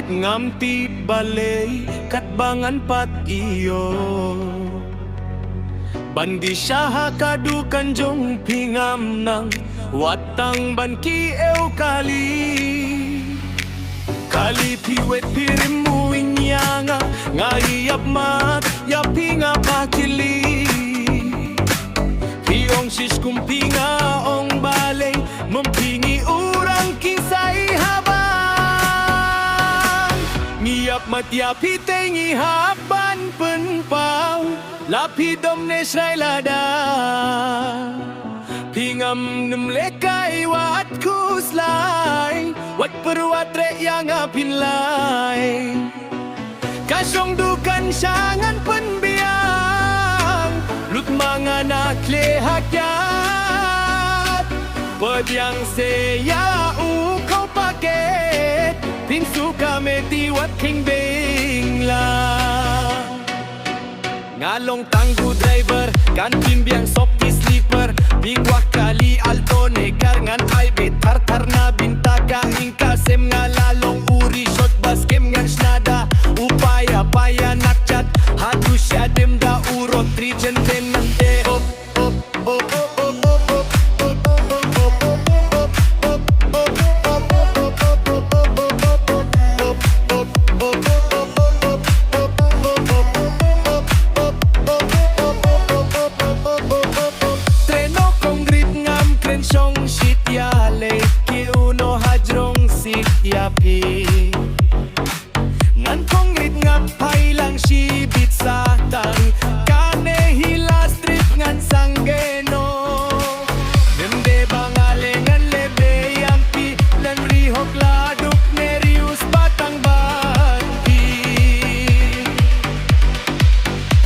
ngamti balay katbangan pat iyo. Bandi siya hakadukan jong pingam ng watang banki ew kali. Kali piwet pirimuin niya nga iyap mat yapi nga pakili. Piyong sis kumpinga ong balay mumpingi urang kinsay habang ngiyap matyapi tengi haban penpaw lapidom ne srailada pingam nemlekay wat kuslay wat perwatre yang apinlay kasyong dukan syangan penbiang lut mga naklehakyat padyang seya ukaw paket pinsu kami tiwat king bingla ngalong tanggu driver kantin biang sopi sleeper bingwak kali alto negar ngan ay betar tarna bintaka ingkasem ngalalong uri shot baskem ngan snada upaya paya nakchat hadu syadem da urot trijen tenante op op op yapi ngan kongrit ngapai lang shibit satang kane hila strip ngan sanggeno demde bangale ngan lebe yampi lan rihok laduk nerius batang banti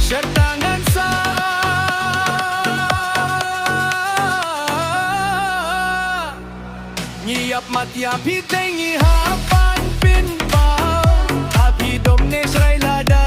syartangan sa ngiyap matyapi tengi hapan pinpaw abidom ne srailada